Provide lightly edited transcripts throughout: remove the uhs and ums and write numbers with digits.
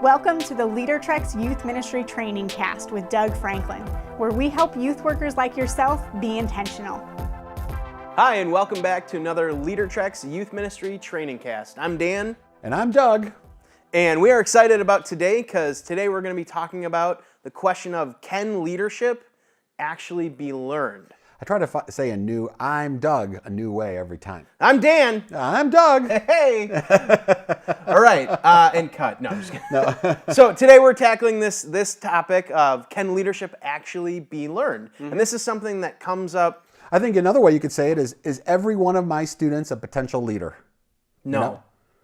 Welcome to the LeaderTreks Youth Ministry Trainingcast with Doug Franklin, where we help youth workers like yourself be intentional. Hi, and welcome back to another LeaderTreks Youth Ministry Trainingcast. I'm Dan. And I'm Doug. And we are excited about today because today we're going to be talking about the question of, can leadership actually be learned? I try to say I'm Doug a new way every time. I'm Dan. I'm Doug. Hey. All right. And cut. No, I'm just kidding. No. So today we're tackling this topic of, can leadership actually be learned? Mm-hmm. And this is something that comes up. I think another way you could say it is every one of my students a potential leader? No. You know?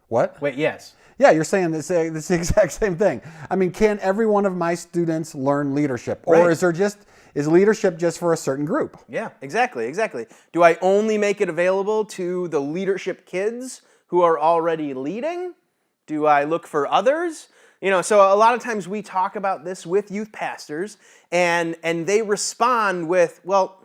What? Wait, yes. Yeah, you're saying this the exact same thing. I mean, can every one of my students learn leadership? Or Right. is leadership just for a certain group? Yeah, exactly. Do I only make it available to the leadership kids who are already leading? Do I look for others? So a lot of times we talk about this with youth pastors, and they respond with, well,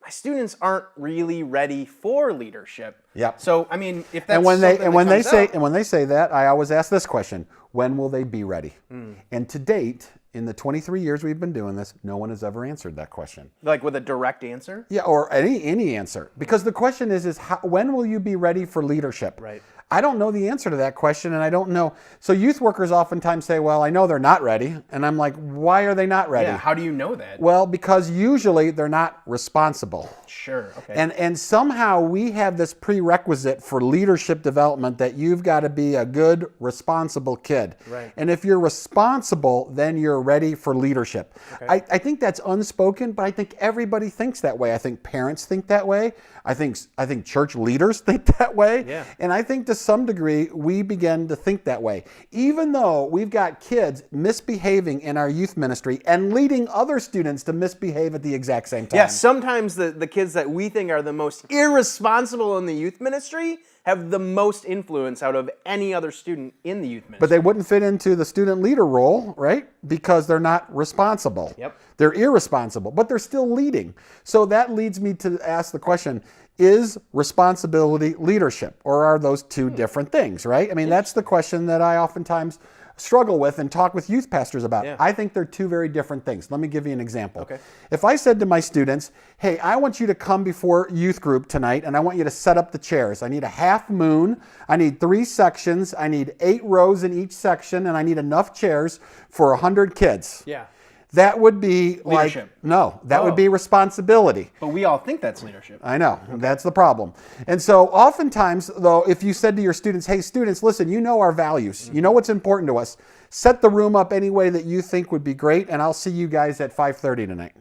my students aren't really ready for leadership. Yep. So I mean, if that's and when they something say that, I always ask this question: when will they be ready? And to date, in the 23 years we've been doing this, no one has ever answered that question. like with a direct answer? Yeah, or any answer. Because the question is when will you be ready for leadership? Right. I don't know the answer to that question, and I don't know. So youth workers oftentimes say, well, I know they're not ready. And I'm like, why are they not ready? Yeah, how do you know that? Well, because usually they're not responsible. Sure, okay. And somehow we have this prerequisite for leadership development that you've got to be a good, responsible kid. Right. And if you're responsible, then you're ready for leadership. Okay. I think that's unspoken, but I think everybody thinks that way. I think parents think that way. I think church leaders think that way. Yeah. And I think to some degree, we begin to think that way. Even though we've got kids misbehaving in our youth ministry and leading other students to misbehave at the exact same time. Yeah, sometimes the kids that we think are the most irresponsible in the youth ministry have the most influence out of any other student in the youth ministry. But they wouldn't fit into the student leader role, right? Because they're not responsible. Yep. They're irresponsible, but they're still leading. So that leads me to ask the question, is responsibility leadership? Or are those two different things, right? I mean, that's the question that I oftentimes struggle with and talk with youth pastors about. Yeah. I think they're two very different things. Let me give you an example. Okay. If I said to my students, hey, I want you to come before youth group tonight and I want you to set up the chairs. I need a half moon. I need 3 sections. I need 8 rows in each section, and I need enough chairs for 100 kids. Yeah. That would be Leadership. That would be responsibility. But we all think that's leadership. I know, that's the problem. And so oftentimes, though, if you said to your students, hey, students, listen, you know our values. You know what's important to us. Set the room up any way that you think would be great, and I'll see you guys at 5:30 tonight.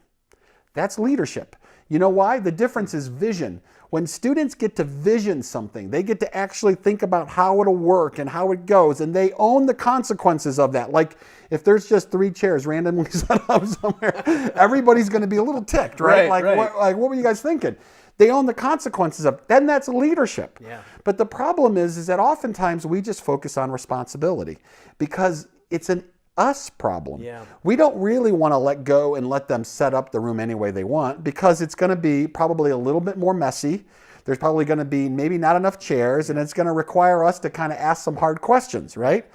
That's leadership. You know why? The difference is vision. When students get to vision something, they get to actually think about how it'll work and how it goes, and they own the consequences of that. Like, if there's just 3 chairs randomly set up somewhere, everybody's going to be a little ticked, right? What were you guys thinking? They own the consequences of it. Then that's leadership. Yeah. But the problem is that oftentimes we just focus on responsibility because it's an us problem. Yeah. We don't really want to let go and let them set up the room any way they want because it's going to be probably a little bit more messy. There's probably going to be maybe not enough chairs, and it's going to require us to kind of ask some hard questions, right?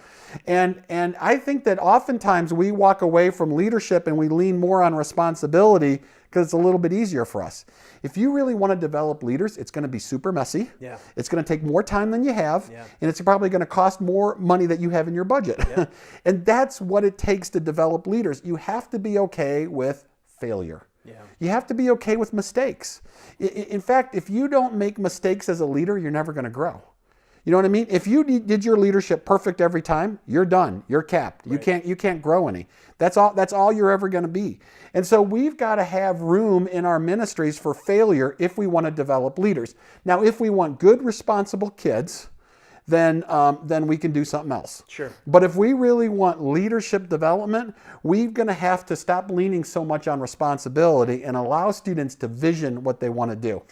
And I think that oftentimes we walk away from leadership and we lean more on responsibility because it's a little bit easier for us. If you really want to develop leaders, it's going to be super messy. Yeah. It's going to take more time than you have. Yeah. And it's probably going to cost more money that you have in your budget. Yeah. And that's what it takes to develop leaders. You have to be okay with failure. Yeah. You have to be okay with mistakes. In fact, if you don't make mistakes as a leader, you're never going to grow. You know what I mean? If you did your leadership perfect every time, you're done. You're capped. Right. You can't grow any. That's all you're ever going to be. And so we've got to have room in our ministries for failure if we want to develop leaders. Now, if we want good, responsible kids, then we can do something else. Sure. But if we really want leadership development, we're going to have to stop leaning so much on responsibility and allow students to vision what they want to do.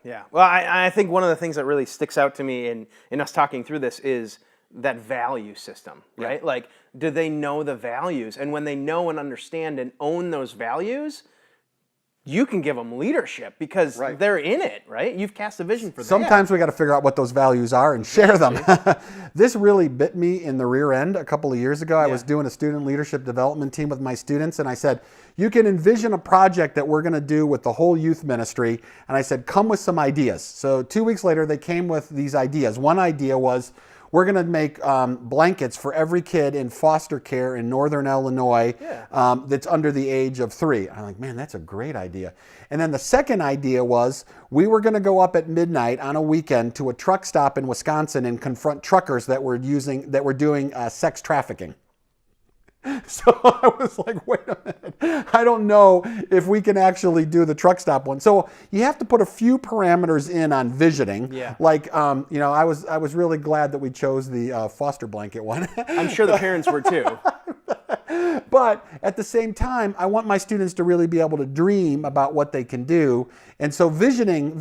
Yeah. Well, I think one of the things that really sticks out to me in us talking through this is that value system, right? Yeah. Like, do they know the values? And when they know and understand and own those values, you can give them leadership because they're in it, right? You've cast a vision for them. Sometimes we got to figure out what those values are and share them. This really bit me in the rear end a couple of years ago. I was doing a student leadership development team with my students, and I said, you can envision a project that we're going to do with the whole youth ministry. And I said, come with some ideas. So 2 weeks later, they came with these ideas. One idea was, we're going to make blankets for every kid in foster care in northern Illinois that's under the age of 3. I'm like, man, that's a great idea. And then the second idea was we were going to go up at midnight on a weekend to a truck stop in Wisconsin and confront truckers that were doing sex trafficking. So I was like, wait a minute, I don't know if we can actually do the truck stop one. So you have to put a few parameters in on visioning. Yeah. Like, I was really glad that we chose the foster blanket one. I'm sure the parents were too. But at the same time, I want my students to really be able to dream about what they can do. And so visioning,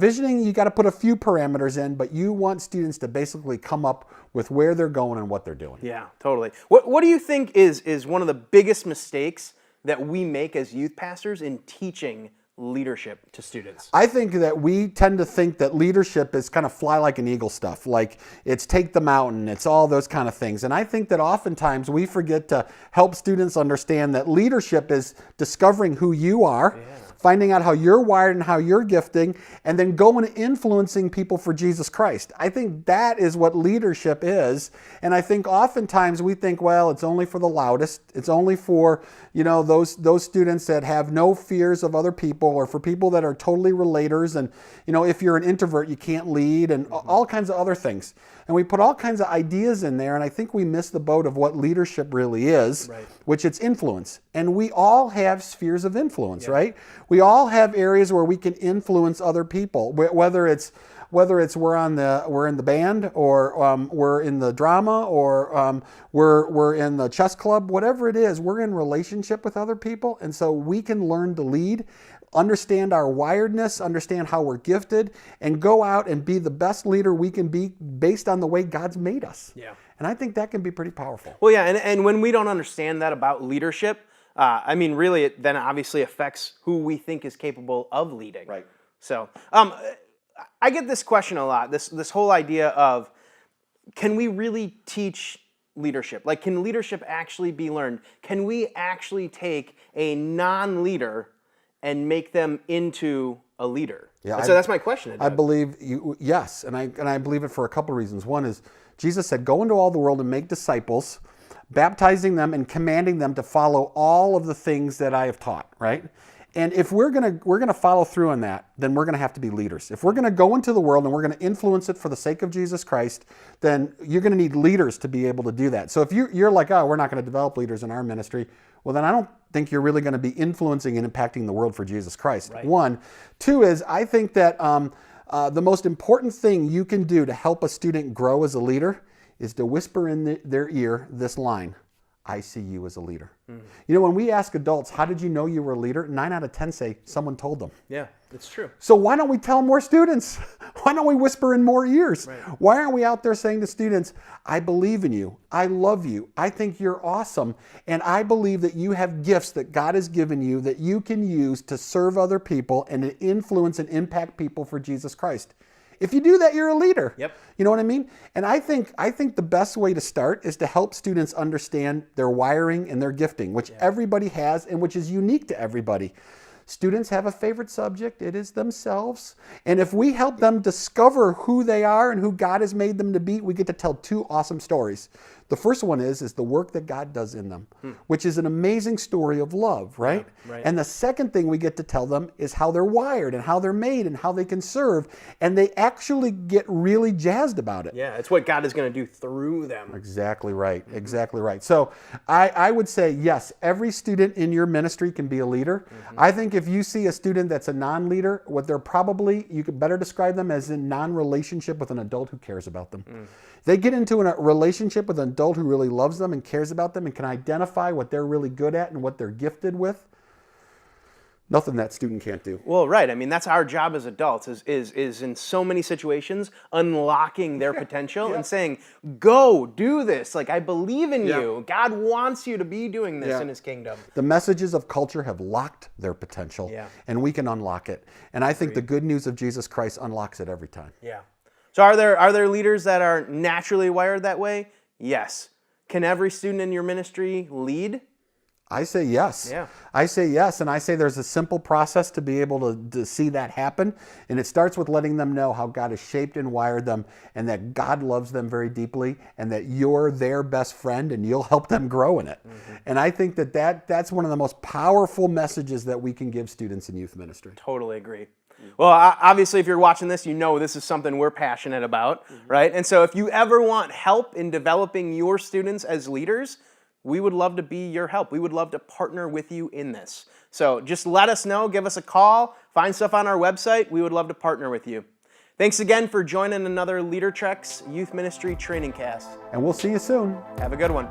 you got to put a few parameters in, but you want students to basically come up with where they're going and what they're doing. Yeah, totally. What do you think is one of the biggest mistakes that we make as youth pastors in teaching leadership to students? I think that we tend to think that leadership is kind of fly like an eagle stuff, like it's take the mountain, it's all those kind of things. And I think that oftentimes we forget to help students understand that leadership is discovering who you are, finding out how you're wired and how you're gifting, and then going and influencing people for Jesus Christ. I think that is what leadership is. And I think oftentimes we think, well, it's only for the loudest. It's only for, those students that have no fears of other people, or for people that are totally relators. And, if you're an introvert, you can't lead, and all kinds of other things. And we put all kinds of ideas in there, and I think we miss the boat of what leadership really is, which it's influence. And we all have spheres of influence, right? We all have areas where we can influence other people, whether it's we're in the band, or we're in the drama, or we're in the chess club, whatever it is, we're in relationship with other people. And so we can learn to lead, understand our wiredness, understand how we're gifted, and go out and be the best leader we can be based on the way God's made us. Yeah. And I think that can be pretty powerful. Well, yeah, and when we don't understand that about leadership, really it then obviously affects who we think is capable of leading. Right. So, I get this question a lot, this whole idea of, can we really teach leadership? Like, can leadership actually be learned? Can we actually take a non-leader and make them into a leader? Yeah, so that's my question. I believe yes, and I believe it for a couple reasons. One is Jesus said, "Go into all the world and make disciples, baptizing them and commanding them to follow all of the things that I have taught." Right? And if we're gonna follow through on that, then we're gonna have to be leaders. If we're gonna go into the world and we're gonna influence it for the sake of Jesus Christ, then you're gonna need leaders to be able to do that. So if you're like, oh, we're not gonna develop leaders in our ministry, well, then I don't think you're really gonna be influencing and impacting the world for Jesus Christ. Right. One. Two is, I think that the most important thing you can do to help a student grow as a leader is to whisper in their ear this line: I see you as a leader. When we ask adults, how did you know you were a leader? 9 out of 10 say someone told them. Yeah, it's true. So why don't we tell more students? Why don't we whisper in more ears? Right. Why aren't we out there saying to students, I believe in you, I love you, I think you're awesome, and I believe that you have gifts that God has given you that you can use to serve other people and to influence and impact people for Jesus Christ. If you do that, you're a leader. Yep. You know what I mean? And I think the best way to start is to help students understand their wiring and their gifting, which everybody has and which is unique to everybody. Students have a favorite subject. It is themselves. And if we help them discover who they are and who God has made them to be, we get to tell 2 awesome stories. The first one is the work that God does in them, which is an amazing story of love, right? Yeah, right? And the second thing we get to tell them is how they're wired and how they're made and how they can serve. And they actually get really jazzed about it. Yeah, it's what God is going to do through them. Exactly right. Exactly right. So I would say, yes, every student in your ministry can be a leader. I think if you see a student that's a non-leader, you could better describe them as in non-relationship with an adult who cares about them. They get into a relationship with an adult who really loves them and cares about them and can identify what they're really good at and what they're gifted with. Nothing that student can't do. Well, right. I mean, that's our job as adults is in so many situations unlocking their potential and saying, go do this. Like, I believe in you. God wants you to be doing this in his kingdom. The messages of culture have locked their potential, and we can unlock it. And I think the good news of Jesus Christ unlocks it every time. Yeah. So are there leaders that are naturally wired that way? Yes. Can every student in your ministry lead? I say yes. Yeah. I say yes, and I say there's a simple process to be able to see that happen, and it starts with letting them know how God has shaped and wired them, and that God loves them very deeply, and that you're their best friend, and you'll help them grow in it. And I think that's one of the most powerful messages that we can give students in youth ministry. Totally agree. Well, obviously, if you're watching this, you know this is something we're passionate about, right? And so if you ever want help in developing your students as leaders, we would love to be your help. We would love to partner with you in this. So just let us know, give us a call, find stuff on our website. We would love to partner with you. Thanks again for joining another LeaderTreks Youth Ministry Trainingcast. And we'll see you soon. Have a good one.